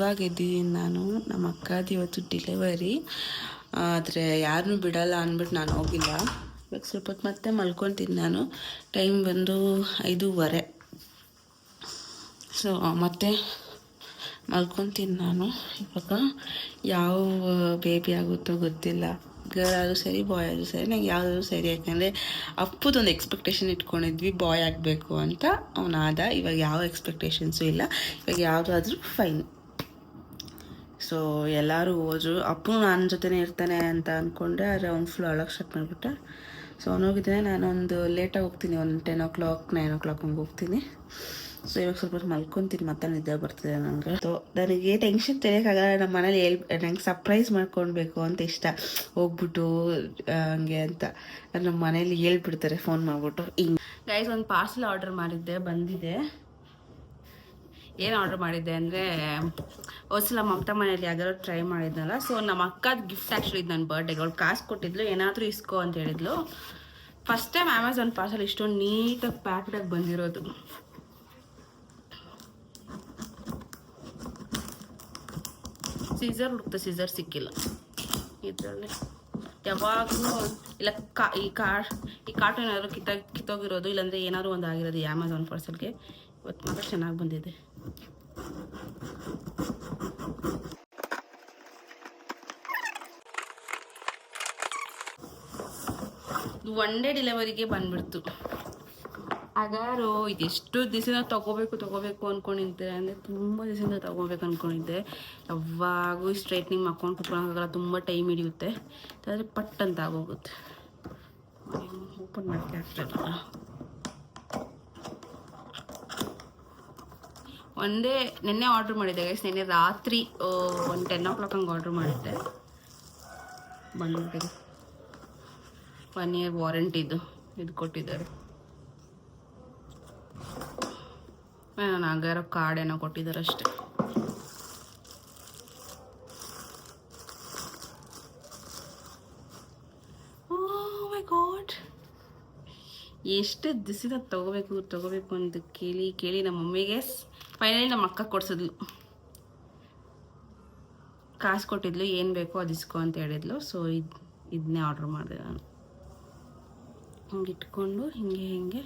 ಇವಾಗ ಎದ್ದಿದ್ದೀನಿ ನಾನು. ನಮ್ಮ ಅಕ್ಕದು ಇವತ್ತು ಡಿಲಿವರಿ, ಆದರೆ ಯಾರನ್ನೂ ಬಿಡಲ್ಲ ಅಂದ್ಬಿಟ್ಟು ನಾನು ಹೋಗಿಲ್ಲ. ಇವಾಗ ಸ್ವಲ್ಪ ಹೊತ್ತು ಮತ್ತೆ ಮಲ್ಕೊತೀನಿ ನಾನು. ಟೈಮ್ ಬಂದು 5:15. ಸೊ ಮತ್ತೆ ಮಲ್ಕೊತೀನಿ ನಾನು. ಇವಾಗ ಯಾವ ಬೇಬಿ ಆಗುತ್ತೋ ಗೊತ್ತಿಲ್ಲ. ಗರ್ಲ್ ಆದರೂ ಸರಿ, ಬಾಯ್ ಆದರೂ ಸರಿ, ನಂಗೆ ಯಾವುದಾದ್ರೂ ಸರಿ. ಯಾಕಂದರೆ ಅಪ್ಪದೊಂದು ಎಕ್ಸ್ಪೆಕ್ಟೇಷನ್ ಇಟ್ಕೊಂಡಿದ್ವಿ, ಬಾಯ್ ಆಗಬೇಕು ಅಂತ. ಅವನಾದ. ಇವಾಗ ಯಾವ ಎಕ್ಸ್ಪೆಕ್ಟೇಷನ್ಸು ಇಲ್ಲ. ಇವಾಗ ಯಾವುದಾದ್ರೂ ಫೈನ್. ಸೊ ಎಲ್ಲರೂ ಹೋದ್ರು. ಅಪ್ಪು ನನ್ನ ಜೊತೆನೇ ಇರ್ತಾನೆ ಅಂತ ಅಂದ್ಕೊಂಡ್ರೆ, ಆದರೆ ಅವ್ನು ಫುಲ್ ಅಳಕ್ಕೆ ಸ್ಟಾರ್ಟ್ ಮಾಡಿಬಿಟ್ಟೆ. ಸೊ ಅವ್ನು ಹೋಗಿದ್ದಾನೆ. ನಾನೊಂದು ಲೇಟಾಗಿ ಹೋಗ್ತೀನಿ, ಒಂದು 10 o'clock 9 o'clock ಹಂಗೆ ಹೋಗ್ತೀನಿ. ಸೊ ಇವಾಗ ಸ್ವಲ್ಪ ಮಲ್ಕೊತೀನಿ, ಮತ್ತೆ ನಿದ್ದೆ ಬರ್ತಿದೆ ನನಗೆ. ಸೊ ನನಗೆ ಟೆನ್ಷನ್ ತೆರೆಯೋಕ್ಕಾಗಲ್ಲ. ನಮ್ಮ ಮನೇಲಿ ನಂಗೆ ಸರ್ಪ್ರೈಸ್ ಮಾಡ್ಕೊಳ್ಬೇಕು ಅಂತ ಇಷ್ಟ, ಹೋಗ್ಬಿಟ್ಟು ಹಂಗೆ ಅಂತ. ನಮ್ಮ ಮನೇಲಿ ಹೇಳ್ಬಿಡ್ತಾರೆ ಫೋನ್ ಮಾಡಿಬಿಟ್ಟು. ಹಿಂಗೆ ಗೈಸ್, ಒಂದು ಪಾರ್ಸಲ್ ಆರ್ಡರ್ ಮಾಡಿದ್ದೆ, ಬಂದಿದೆ. ಏನು ಆರ್ಡ್ರ್ ಮಾಡಿದ್ದೆ ಅಂದರೆ, ಒಂದ್ಸಲ ಮಮತಾ ಮನೇಲಿ ಯಾವ್ದಾದ್ರು ಟ್ರೈ ಮಾಡಿದ್ನಲ್ಲ. ಸೊ ನಮ್ಮ ಅಕ್ಕದ ಗಿಫ್ಟ್ ಆ್ಯಕ್ಚುಲಿ ಇದು ನನ್ನ ಬರ್ಡೇಗೆ. ಅವ್ಳು ಕಾಸು ಕೊಟ್ಟಿದ್ಲು, ಏನಾದರೂ ಇಸ್ಕೋ ಅಂತ ಹೇಳಿದ್ಲು. ಫಸ್ಟ್ ಟೈಮ್ ಅಮೆಝಾನ್ ಪಾರ್ಸಲ್ ಇಷ್ಟೊಂದು ನೀಟಾಗಿ ಪ್ಯಾಕ್ಡಾಗಿ ಬಂದಿರೋದು. ಸೀಸರ್ ಹುಡುಕ್ತೆ, ಸೀಸರ್ ಸಿಕ್ಕಿಲ್ಲ ಇದರಲ್ಲಿ. ಯಾವಾಗಲೂ ಇಲ್ಲ ಈ ಕಾರ್ಟೂನ್ ಏನಾದ್ರು ಕಿತ್ತೋಗಿರೋದು, ಇಲ್ಲಾಂದರೆ ಏನಾದ್ರು ಒಂದು ಆಗಿರೋದು ಈ ಅಮೆಝಾನ್ ಪಾರ್ಸಲ್ಗೆ. ಇವತ್ತು ಮಾತ್ರ ಚೆನ್ನಾಗಿ ಬಂದಿದೆ. ಒನ್ ಡೇ ಡೆಲಿವರಿಗೆ ಬಂದ್ಬಿಡ್ತು. ಹಾಗಾರು ಇದೆಷ್ಟು ದಿವಸದಿಂದ ತೊಗೋಬೇಕು ಅಂದ್ಕೊಂಡಿದ್ದೆ. ಅಂದರೆ ತುಂಬ ದಿವಸದಿಂದ ತೊಗೋಬೇಕು ಅಂದ್ಕೊಂಡಿದ್ದೆ. ಯಾವಾಗೂ ಸ್ಟ್ರೈಟ್ನಿಂಗ್ ಮಾಡ್ಕೊಂಡು ಕುತ್ಕೊಳ್ಳೋಕ್ಕಾಗಲ್ಲ, ತುಂಬ ಟೈಮ್ ಹಿಡಿಯುತ್ತೆ. ಆದರೆ ಪಟ್ ಅಂತ ಆಗೋಗುತ್ತೆ. ಓಪನ್ ಮಾಡೋಕ್ಕೆ ಆಗ್ತಾಯಿಲ್ಲ. ನಿನ್ನೆ ಆರ್ಡ್ರ್ ಮಾಡಿದ್ದೆ ಗೈಸ್. ನಿನ್ನೆ ರಾತ್ರಿ ಒಂದು 10 o'clock ಹಂಗೆ ಆರ್ಡ್ರ್ ಮಾಡಿದ್ದೆ. ಬಂದ್ಬಿಟ್ಟಿದೆ. 1 year ವಾರಂಟಿದು ಇದು ಕೊಟ್ಟಿದ್ದಾರೆ. ನಾನು ಆಗಿರೋ ಕಾರ್ಡ್ ಏನೋ ಕೊಟ್ಟಿದ್ದಾರೆ ಅಷ್ಟೆ. ಓ ಮೈ ಗಾಡ್, ಎಷ್ಟು ದಿವಸದ ತೊಗೋಬೇಕು ಅಂತ ಕೇಳಿ ನಮ್ಮ ಮಮ್ಮಿಗೆ ಫೈನಲಿ ನಮ್ಮ ಅಕ್ಕ ಕೊಡ್ಸಿದ್ಲು. ಕಾಸು ಕೊಟ್ಟಿದ್ಲು, ಏನು ಬೇಕೋ ಅದು ಇಸ್ಕೊ ಅಂತ ಹೇಳಿದ್ಲು. ಸೊ ಇದನ್ನೇ ಆರ್ಡ್ರ್ ಮಾಡಿದೆ ನಾನು. ಹಿಂಗೆ ಇಟ್ಕೊಂಡು ಹಿಂಗೆ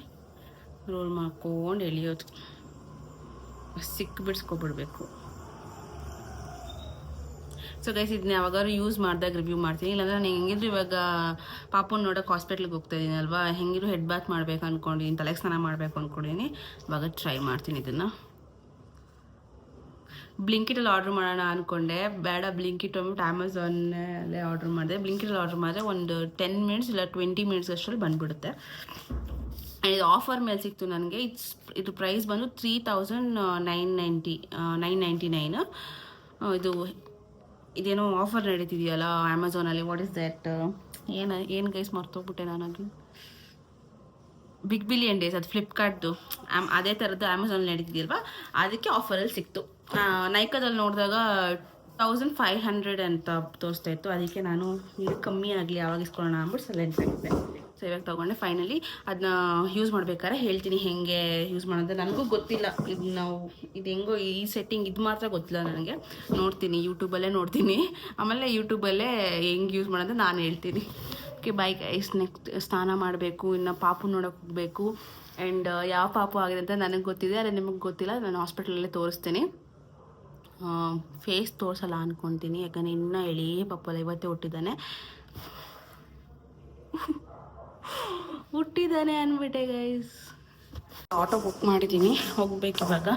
ರೋಲ್ ಮಾಡ್ಕೊಂಡು ಎಳಿಯೋದು, ಬಿಡಿಸ್ಕೊಬಿಡ್ಬೇಕು. ಸೊ ಗೈಸ್, ಇದನ್ನ ಯಾವಾಗಾದ್ರು ಯೂಸ್ ಮಾಡಿದಾಗ ರಿವ್ಯೂ ಮಾಡ್ತೀನಿ. ಇಲ್ಲಾಂದ್ರೆ ನಾನು ಹೆಂಗಿದ್ರು ಇವಾಗ ಪಾಪುನ ನೋಡೋಕೆ ಹಾಸ್ಪಿಟ್ಲಿಗೆ ಹೋಗ್ತಾ ಇದ್ದೀನಿ ಅಲ್ವಾ, ಹೆಂಗಿದ್ರು ಹೆಡ್ ಬಾತ್ ಮಾಡಬೇಕು ಅಂದ್ಕೊಂಡಿದ್ದೀನಿ, ತಲೆಗೆ ಸ್ನಾನ ಮಾಡಬೇಕು ಅಂದ್ಕೊಂಡಿದ್ದೀನಿ. ಇವಾಗ ಟ್ರೈ ಮಾಡ್ತೀನಿ ಇದನ್ನು. ಬ್ಲಿಂಕಿಟಲ್ಲಿ ಆರ್ಡ್ರ್ ಮಾಡೋಣ ಅಂದ್ಕೊಂಡೆ, ಬೇಡ ಬ್ಲಿಂಕಿಟ್ ಅಂದ್ಬಿಟ್ಟು ಅಮೆಝಾನಲ್ಲೇ ಆರ್ಡ್ರ್ ಮಾಡಿದೆ. ಬ್ಲಿಂಕಿಟಲ್ಲಿ ಆರ್ಡ್ರ್ ಮಾಡಿದ್ರೆ ಒಂದು 10 minutes ಇಲ್ಲ 20 minutes ಅಷ್ಟರಲ್ಲಿ ಬಂದುಬಿಡುತ್ತೆ. ಇದು ಆಫರ್ ಮೇಲೆ ಸಿಕ್ತು ನನಗೆ. ಇದು ಪ್ರೈಸ್ ಬಂದು 3,999. ಇದೇನೋ ಆಫರ್ ನಡೀತಿದೆಯಲ್ಲ ಅಮೆಝಾನಲ್ಲಿ. ವಾಟ್ ಇಸ್ ದ್ಯಾಟ್, ಏನು ಗೈಸ್ ಮರ್ತೋಗ್ಬಿಟ್ಟೆ ನಾನಾಗಿ. ಬಿಗ್ ಬಿಲಿಯನ್ ಡೇಸ್, ಅದು ಫ್ಲಿಪ್ಕಾರ್ಟ್ದು. ಅದೇ ಥರದ್ದು ಅಮೆಝಾನಲ್ಲಿ ನಡೀತಿದೆಯಲ್ವಾ, ಅದಕ್ಕೆ ಆಫರಲ್ಲಿ ಸಿಕ್ತು. ನೈಕಾದಲ್ಲಿ ನೋಡಿದಾಗ 1,500 ಅಂತ ತೋರಿಸ್ತಾ ಇತ್ತು. ಅದಕ್ಕೆ ನಾನು ಇದು ಕಮ್ಮಿ ಆಗಲಿ ಯಾವಾಗ ಇಸ್ಕೊಳ್ಳೋಣ ಅಂದ್ಬಿಟ್ಟು ಸೈಲೆಂಟ್ ಆಗಿದ್ದೆ. ಸೊ ಇವಾಗ ತೊಗೊಂಡೆ. ಫೈನಲಿ ಅದನ್ನ ಯೂಸ್ ಮಾಡ್ಬೇಕಾದ್ರೆ ಹೇಳ್ತೀನಿ ಹೆಂಗೆ ಯೂಸ್ ಮಾಡೋದು. ನನಗೂ ಗೊತ್ತಿಲ್ಲ ಇದು ಹೆಂಗೋ ಈ ಸೆಟ್ಟಿಂಗ್ ಇದು ಮಾತ್ರ ಗೊತ್ತಿಲ್ಲ ನನಗೆ. ನೋಡ್ತೀನಿ, ಯೂಟ್ಯೂಬಲ್ಲೇ ನೋಡ್ತೀನಿ. ಆಮೇಲೆ ಯೂಟ್ಯೂಬಲ್ಲೇ ಹೆಂಗೆ ಯೂಸ್ ಮಾಡೋದು ನಾನು ಹೇಳ್ತೀನಿ. Okay bye guys. ನೆಕ್ಸ್ಟ್ ಸ್ನಾನ ಮಾಡಬೇಕು, ಇನ್ನು ಪಾಪು ನೋಡೋಕೆ ಹೋಗಬೇಕು. ಆ್ಯಂಡ್ ಯಾವ ಪಾಪು ಆಗಿದೆ ಅಂತ ನನಗೆ ಗೊತ್ತಿದೆ, ಆದರೆ ನಿಮಗೆ ಗೊತ್ತಿಲ್ಲ. ನಾನು ಹಾಸ್ಪಿಟಲಲ್ಲೇ ತೋರಿಸ್ತೀನಿ. ಫೇಸ್ ತೋರಿಸಲ್ಲ ಅಂದ್ಕೊತೀನಿ, ಯಾಕಂದರೆ ಇನ್ನೂ ಎಳೇ ಪಾಪಲ್ಲ, ಇವತ್ತೇ ಹುಟ್ಟಿದ್ದಾನೆ ಅಂದ್ಬಿಟ್ಟೆ ಗೈಸ್. ಆಟೋ ಬುಕ್ ಮಾಡಿದ್ದೀನಿ, ಹೋಗ್ಬೇಕು ಇವಾಗ.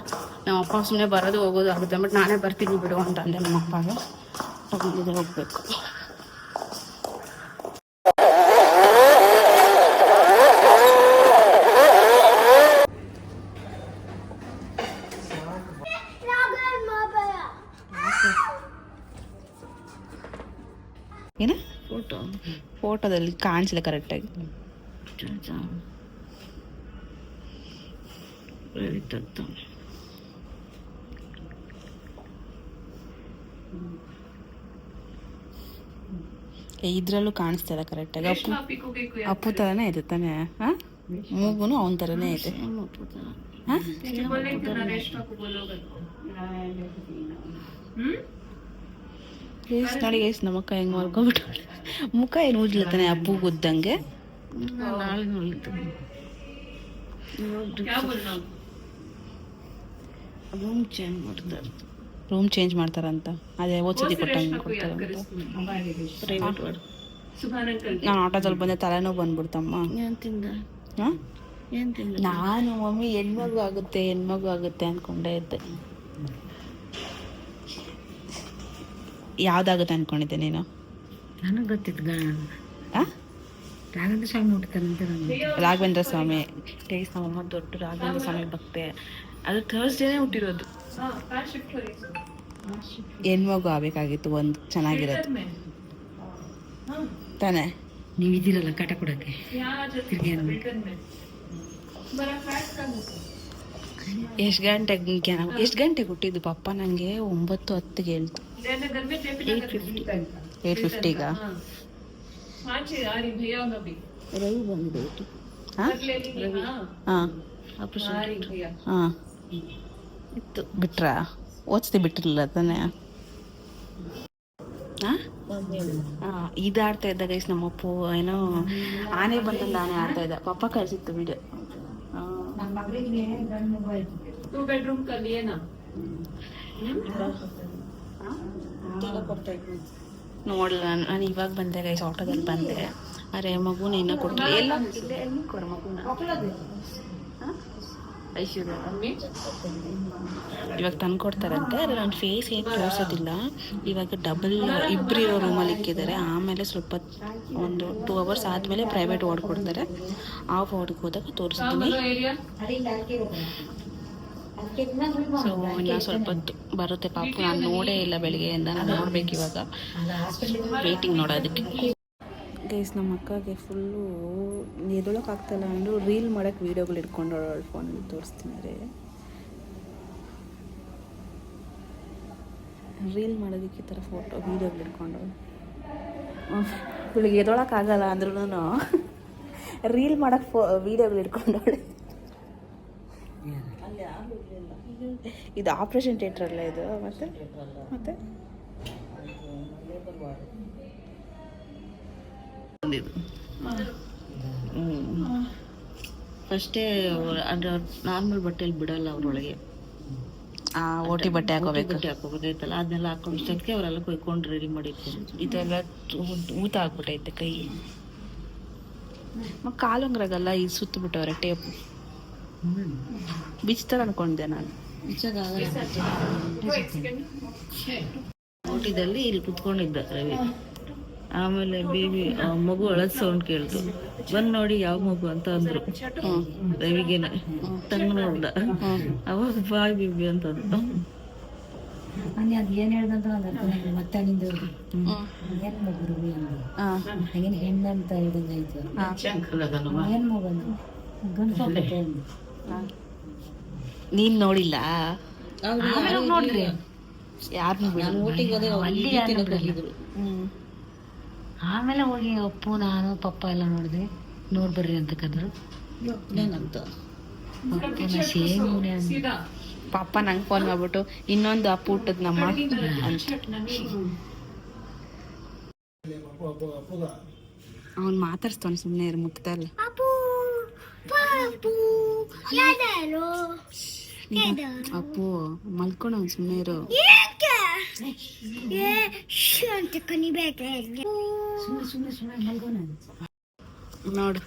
ನಮ್ಮ ಅಪ್ಪ ಸುಮ್ಮನೆ ಬರೋದು ಹೋಗೋದು ಆಗುತ್ತೆ, ಬಟ್ ನಾನೇ ಬರ್ತೀನಿ ಬಿಡು ಅಂತಂದೆ ನಮ್ಮ ಅಪ್ಪಗೆ. ಬಂದಿದೆ, ಹೋಗ್ಬೇಕು. ಏನ ಫೋಟೋದಲ್ಲಿ ಕಾಣಿಸಿಲ್ಲ ಕರೆಕ್ಟಾಗಿ. ಇದ್ರಲ್ಲೂ ಕಾಣಿಸ್ತಾ ಇಲ್ಲ ಕರೆಕ್ಟಾಗಿ. ಅಪ್ಪು ಥರನೇ ಇದೆ ತಾನೇ? ಹಾಂ, ಮೂಗುನು ಅವನ ಥರನೇ ಇದೆ. ಹಾಂ, ಗೈಸ್ ನೋಡಿ ಗೈಸ್ ನಮ್ಮ ಅಕ್ಕ ಹೆಂಗೆ ಮಲ್ಕೊಬಿಟ್ಟು ಮುಖ ಏನು ಉಜ್ಲ ತಾನೆ ಅಪ್ಪು ಗುದ್ದಂಗೆ ನಾಳೆ ರೂಮ್ ಚೇಂಜ್ ಮಾಡ್ತಾರಂತ ಅದೇ ಓದ್ಸತಿ ಕೊಟ್ಟಂಗೆ ಕೊಡ್ತಾರಂತ. ನಾನು ಆಟೋದಲ್ಲಿ ಬಂದೆ ತಲೆನೋವು ಬಂದ್ಬಿಡ್ತಮ್ಮ. ಹಾಂ ನಾನು ಮಮ್ಮಿ ಹೆಣ್ಮಗು ಆಗುತ್ತೆ ಅಂದ್ಕೊಂಡೇ ಇದ್ದೆ. ಯಾವ್ದಾಗುತ್ತೆ ಅಂದ್ಕೊಂಡಿದ್ದೆ ನೀನು? ನನಗೆ ಗೊತ್ತಿತ್ತು ರಾಘವೇಂದ್ರ ಸ್ವಾಮಿ ಹುಡ್ತಾರಂತೆ. ರಾಘವೇಂದ್ರ ಸ್ವಾಮಿ ಟೇಸ್ ನಮ್ಮಮ್ಮ ದೊಡ್ಡ ರಾಘವೇಂದ್ರ ಸ್ವಾಮಿ ಭಕ್ತೆ. ಅದು ಥರ್ಸ್ಡೇನೇ ಹುಟ್ಟಿರೋದು. ಹೆಣ್ಮಗು ಆಗ್ಬೇಕಾಗಿತ್ತು ಒಂದು ಚೆನ್ನಾಗಿರೋದು ತಾನೇ. ನೀವಿದ್ದೀರಲ್ಲ ಕಾಟ ಕೊಡೋಕ್ಕೆ. ಎಷ್ಟು ಗಂಟೆಗೆ ಹುಟ್ಟಿದ್ದು ಪಪ್ಪ? ನನಗೆ 9:10 ಹೇಳ್ತು. 8:50 ರವಿ ಬಂದ್ಬಿಟ್ಟು ಹಾಂ ಇತ್ತು ಬಿಟ್ರಾ? ಓದಿಸ್ತಿ ಬಿಟ್ಟಿರಲಿಲ್ಲ ತಾನೇ? ಹಾಂ ಇದು ಆಡ್ತಾ ಇದ್ದ ಗೈಸ್ ನಮ್ಮಪ್ಪು ಏನೋ ಆನೆ ಬಂದಲ್ಲ ಆನೆ ಆಡ್ತಾ ಇದ್ದ. ಪಪ್ಪ ಕಳಿಸಿತ್ತು ವಿಡಿಯೋ. ನೋಡಲ್ಲ ನಾನು ಇವಾಗ ಬಂದೆ ಗೈಸ್, ಆಟೋದಲ್ಲಿ ಬಂದೆ. ಅರೆ ಮಗುನ ಇನ್ನೂ ಕೊಟ್ಟಿಲ್ಲ. ಎಲ್ಲ ಕೊಡು ಮಗುನ. ಐಶ್ವರ್ಯ ಇವಾಗ ತಂದು ಕೊಡ್ತಾರಂತೆ. ಆದರೆ ನನ್ನ ಫೇಸ್ ಏನು ತೋರಿಸೋದಿಲ್ಲ. ಇವಾಗ ಇಬ್ಬರಿರೋ ರೂಮಲ್ಲಿ ಇಕ್ಕಿದ್ದಾರೆ. ಆಮೇಲೆ ಸ್ವಲ್ಪ ಒಂದು 2 hours ಆದಮೇಲೆ ಪ್ರೈವೇಟ್ ವಾರ್ಡ್ ಕೊಡ್ತಾರೆ. ಆ ವಾರ್ಡ್ಗೆ ಹೋದಾಗ ತೋರಿಸ್ತೀನಿ. ಸೊ ಇನ್ನು ಸ್ವಲ್ಪ ಹೊತ್ತು ಬರುತ್ತೆ ಪಾಪು. ನಾನು ನೋಡೇ ಇಲ್ಲ ಬೆಳಿಗ್ಗೆಯಿಂದ. ನಾನು ನೋಡ್ಬೇಕು ಇವಾಗ. ವೇಟಿಂಗ್ ನೋಡೋದಕ್ಕೆ. ಗೈಸ್ ನಮ್ಮ ಅಕ್ಕಗೆ ಫುಲ್ಲು ಎದೊಳಕ್ಕಾಗ್ತಾಯಿಲ್ಲ ಅಂದರು ರೀಲ್ ಮಾಡೋಕ್ಕೆ ವೀಡಿಯೋಗಳು ಇಟ್ಕೊಂಡು ಫೋನಲ್ಲಿ ತೋರಿಸ್ತೀನಿ. ರೀಲ್ ಮಾಡೋದಕ್ಕೆ ಈ ಥರ ವೀಡಿಯೋಗಳು ಇಟ್ಕೊಂಡು ಇವಳಿಗೆ ಎದೊಳಕ್ಕಾಗಲ್ಲ ಅಂದ್ರೂ ರೀಲ್ ಮಾಡೋಕ್ಕೆ ವೀಡಿಯೋಗಳು ಇಟ್ಕೊಂಡವಳೆ. ಇದು ಆಪ್ರೇಷನ್ ಥಿಯೇಟ್ರಲ್ಲ ಇದು? ಮತ್ತೆ ಫಸ್ಟೇ ಅದು ನಾರ್ಮಲ್ ಬಟ್ಟೆಯಲ್ಲಿ ಬಿಡಲ್ಲ ಅವ್ರೊಳಗೆ. ಓಟಿ ಬಟ್ಟೆ ಹಾಕೋಬೇಕಾಯ್ತಲ್ಲ, ಅದನ್ನೆಲ್ಲ ಹಾಕೊಂಡ್ಸಕ್ಕೆ ಅವರೆಲ್ಲ ಕೊಯ್ಕೊಂಡು ರೆಡಿ ಮಾಡಿರ್ತಾರೆ. ಇದೆಲ್ಲ ಊತ ಆಗ್ಬಿಟ್ಟೈತೆ ಕೈ. ಕಾಲುಂಗ್ರಾಗಲ್ಲ ಇದು ಸುತ್ತಬಿಟ್ಟವ್ರೆ ಟೇಪು. ಬಿಚ್ತಾರೆ ಅನ್ಕೊಂಡೆ ನಾನು. ಓಟಿದಲ್ಲಿ ಇಲ್ಲಿ ಕುತ್ಕೊಂಡಿದ್ದ ರವಿ. ಆಮೇಲೆ ಬೇಬಿ ಮಗು ಅಳದ್ ಸೌಂಡ್ ಕೇಳ್ತು. ಬಂದು ನೋಡಿ ಯಾವ ಮಗು ಅಂತ ಅಂದ್ರು. ರವಿಗೇನೆ ತಂಗ ನೋಡ್ದ. ಅವಾಗ ಬಾಯ್ ಬೇಬಿ ಅಂತ ಅಂದ್ರು. ಏನ್ ಹೇಳ್ದಂತ ಮತ್ತೆ ಏನ್ ಮಗು ರವಿ ಅಂದ ಹೆಣ್ಣು ಅಂತ ಹೇಳ್ದಂಗಾಯ್ತು. ಏನ್ ಮಗು ಅಂದ್ರು ನೀನ್ ನೋಡಿಲ್ಲ? ನೋಡ್ರಿ ಯಾರನ್ನು ಆಮೇಲೆ ಹೋಗಿ ಅಪ್ಪು ನಾನು ಪಪ್ಪ ಎಲ್ಲ ನೋಡಿದೆ. ನೋಡ್ಬರ್ರಿ ಅಂತ ಕದ್ರು. ಪಾಪ ನಂಗೆ ಫೋನ್ ಮಾಡ್ಬಿಟ್ಟು ಇನ್ನೊಂದು ಅಪ್ಪು ಹುಟ್ಟದ್ ನಮ್ಮ ಅಂತ. ಅವ್ನು ಮಾತಾಡ್ಸ್ತಾನೆ ಸುಮ್ಮನೆ ಇರು. ಮುಟ್ತಾ ಇಲ್ಲ ಅಪ್ಪು ಮಲ್ಕೊಂಡು ಅವ್ನು ಸುಮ್ಮನೆ ಇರು. ನೋಡು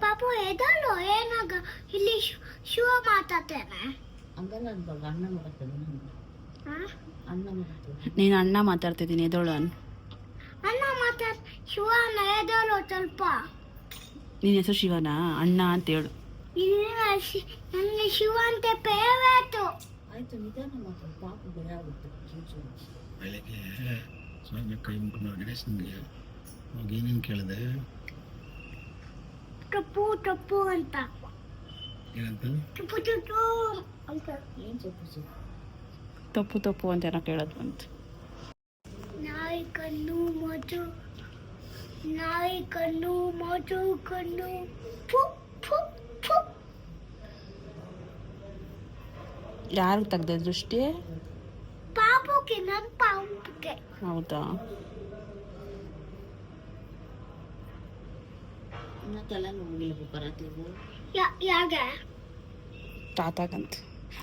ಪಾಪು ಎದಳು ಏನಾಗ ಇಲ್ಲಿ ಶಿವ ಮಾತಾಡ್ತೇನೆ. ನೀನು ಅಣ್ಣ ಮಾತಾಡ್ತಿದ್ದೀನಿ ಎದೋಳು ಅಣ್ಣ ಮಾತಾಡ್ ಶಿವನ ಎದಳು ಸ್ವಲ್ಪ. ನಿನ್ನ ಹೆಸರು ಶಿವನಾ? ಅಣ್ಣ ಅಂತ ಹೇಳು. ನನಗೆ ಶಿವ ಅಂತ ಫೇವರೇಟು. ಬೆಳಗ್ಗೆ ಸ್ವಾಮಿ ಕೈ ಮುಟ್ಕೊಂಡು ಗಣೇಶನಿಗೆ ಏನೇನು ಕೇಳಿದೆ? ಟಪ್ಪು ಟಪ್ಪು ಅಂತ. ಏನಂತ? ಟಪ್ಪು ಟಪ್ಪು ಅಂತ. ತಪ್ಪು ತಪ್ಪು ಅಂತ ಏನೋ ಕೇಳೋದು ಅಂತ. ನಾಯಿ ಕಣ್ಣು ಮೋಚು, ನಾಯಿ ಕಣ್ಣು ಮೋಚು ಕಣ್ಣು ಫು ಫು ಫು. ಯಾರಿಗೆ ತೆಗ್ದೆ ದೃಷ್ಟಿ? ಪಾಪುಗೆ ನನ್ನ ಪಾಪುಗೆ. ಹೌದಾ? ಯಾಕೆ ತಾತಾಗಂತ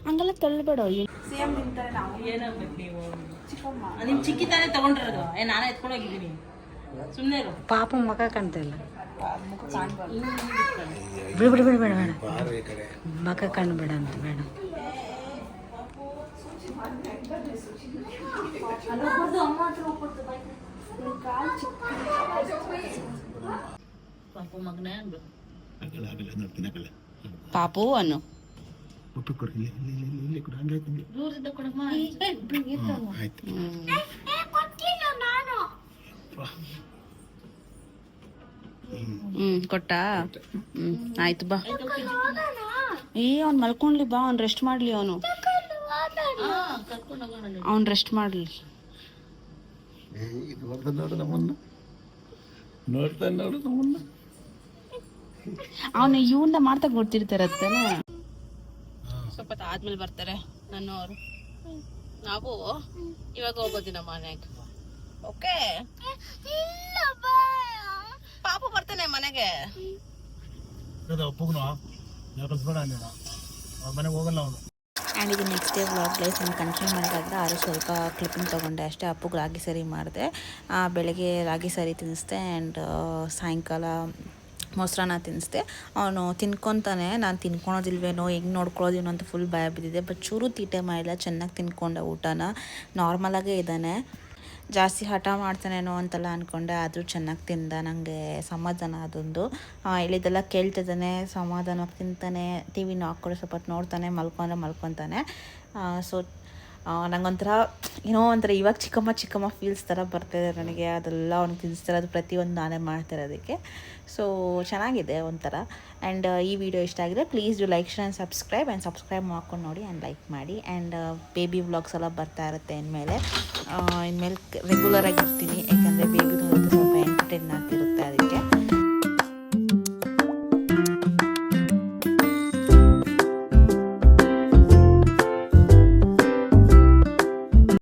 ಹಂಗೆಲ್ಲ ತಳ್ಳಬೇಡ. ಸೇಮ್ ನಿಂತಾರೆ ನಾವು ಏನಾಗ್ಬೇಕು ನೀವು ಚಿಕ್ಕಮ್ಮ ನಿಮ್ಮ ಚಿಕ್ಕಿ ತಾನೇ ತಗೊಂಡಿರೋದು. ನಾನೇ ಎತ್ಕೊಂಡು ಹೋಗಿದ್ದೀನಿ. ಸುಮ್ಮನೆ ಇರು. ಪಾಪ ಮುಖ ಕಾಣ್ತಾ ಇಲ್ಲ. ಮುಖ ಕಾಣ್ಬಾರ್ದು. ಬಿಡು ಬಿಡು ಬಿಡು ಬೇಡ ಬೇಡ, ಬಾರ್ರಿ ಈ ಕಡೆ. ಮುಖ ಕಾಣಬೇಡ ಅಂತ ಬೇಡ. ಪಾಪು ಮಗನೇ ಅನ್ಬೇಕು. ಆಗಲ್ಲ ಆಗಲ್ಲ ನೋಡ್ತೀನಿ ಆಗಲ್ಲ. ಪಾಪು ಅನ್ನು ಉಪ್ಪು ಕೊಡು. ಇಲ್ಲಿ ಕೊಡು. ಹಂಗೆ ಆಯ್ತು. ದೂರದಿಂದ ಕೊಡಮ್ಮ. ಆಯ್ತು. ಕೊಟ್ಟಿಲ್ಲ ನಾನು. ಕೊಟ್ಟಾ? ಆಯ್ತು ಬಾ. ಹೋಗೋಣ. ಅವ್ನು ಮಲ್ಕೊಂಡ್ಲಿ ಬಾ. ಅವ್ನು ರೆಸ್ಟ್ ಮಾಡ್ಲಿ. ಅವನು ಕರ್ಕೊಂಡು ಹೋಗೋಣ. ಅವ್ನು ರೆಸ್ಟ್ ಮಾಡ್ಲಿ. ಇದು ನೋಡ್ತಾನೆ ನೋಡು ನಮ್ಮನ್ನ. ನೋಡ್ತಾನೆ ನೋಡು ನಮ್ಮನ್ನ. ಅವನು ಇವನ್ನ ಮಾಡ್ತಾ ಗೊತ್ತಿರ್ತಾರತ್ತೇನೆ. ಸ್ವಲ್ಪ ಹೊತ್ತು ಆದ್ಮೇಲೆ ಬರ್ತಾರೆ ನನ್ನವರು. ನಾವು ಇವಾಗ ಹೋಗೋದಿನ ಮನೆಗೆ. ಓಕೆ ಇಲ್ಲ ಬಾಯ. ಪಾಪು ಬರ್ತಾನೆ ಮನೆಗೆ. ಒಪ್ಪುಗ್ನು ಯಾಕೆ ಕಳ್ಸ್ಬೇಡ ನೀನು. ಅವ್ರ ಮನೆಗೆ ಹೋಗಲ್ಲ ಅವನು. ಆ್ಯಂಡ್ ಇದು ನೆಕ್ಸ್ಟ್ ಡೇ ವ್ಲಾಗ್ ಲೈಫ್ ನಾನು ಕಂಟಿನ್ಯೂ ಮಾಡಿದಾಗ ಆರು ಸ್ವಲ್ಪ ಕ್ಲಿಪ್ಪಿಂಗ್ ತೊಗೊಂಡೆ ಅಷ್ಟೇ. ಅಪ್ಪಗೆ ರಾಗಿ ಸರಿ ಮಾಡಿದೆ. ಬೆಳಗ್ಗೆ ರಾಗಿ ಸರಿ ತಿನ್ನಿಸ್ದೆ. ಆ್ಯಂಡ್ ಸಾಯಂಕಾಲ ಮೊಸರನ್ನ ತಿನ್ನಿಸ್ದೆ. ಅವನು ತಿನ್ಕೊತಾನೆ. ನಾನು ತಿನ್ಕೊಳೋದಿಲ್ವೇನೋ, ಹೆಂಗೆ ನೋಡ್ಕೊಳ್ಳೋದೇನೋ ಅಂತ ಫುಲ್ ಭಯ ಬಿದ್ದಿದೆ. ಬಟ್ ಚೂರು ತೀಟೆ ಮಾಡಿಲ್ಲ, ಚೆನ್ನಾಗಿ ತಿನ್ಕೊಂಡೆ ಊಟನ. ನಾರ್ಮಲಾಗೇ ಇದ್ದಾನೆ. ಜಾಸ್ತಿ ಹಠ ಮಾಡ್ತಾನೇನೋ ಅಂತೆಲ್ಲ ಅಂದ್ಕೊಂಡೆ, ಆದರೂ ಚೆನ್ನಾಗಿ ತಿಂದ. ನನಗೆ ಸಮಾಧಾನ ಅದೊಂದು. ಇಲ್ಲಿದೆಲ್ಲ ಕೇಳ್ತಿದ್ದಾನೆ, ಸಮಾಧಾನವಾಗಿ ತಿಂತಾನೆ. ಟಿ ವಿನ ಹಾಕ್ಕೊಡೋ ಸ್ವಲ್ಪ ನೋಡ್ತಾನೆ, ಮಲ್ಕೊತಾನೆ. ಸೊ ನಂಗೊಂಥರ ಏನೋ ಒಂಥರ ಇವಾಗ ಚಿಕ್ಕಮ್ಮ ಫೀಲ್ಸ್ ಥರ ಬರ್ತಾಯಿದೆ ನನಗೆ. ಅದೆಲ್ಲ ಅವ್ನಿಗೆ ತಿನ್ನಿಸ್ತಿರೋದು ಪ್ರತಿಯೊಂದು ನಾನೇ ಮಾಡ್ತಿರೋದಕ್ಕೆ. ಸೊ ಚೆನ್ನಾಗಿದೆ ಒಂಥರ. ಆ್ಯಂಡ್ ಈ ವಿಡಿಯೋ ಇಷ್ಟ ಆಗಿದ್ರೆ please do like share and subscribe ಮಾಡ್ಕೊಂಡು ನೋಡಿ ಆ್ಯಂಡ್ ಲೈಕ್ ಮಾಡಿ. ಆ್ಯಂಡ್ ಬೇಬಿ ವ್ಲಾಗ್ಸ್ ಎಲ್ಲ ಬರ್ತಾ ಇರುತ್ತೆ ಇನ್ಮೇಲೆ ರೆಗ್ಯುಲರಾಗಿ ಇರ್ತೀನಿ. ಯಾಕಂದರೆ ಬೇಬಿದು ಸ್ವಲ್ಪ ಎಂಟರ್ಟೈನ್ ಆಗ್ತಿರುತ್ತೆ.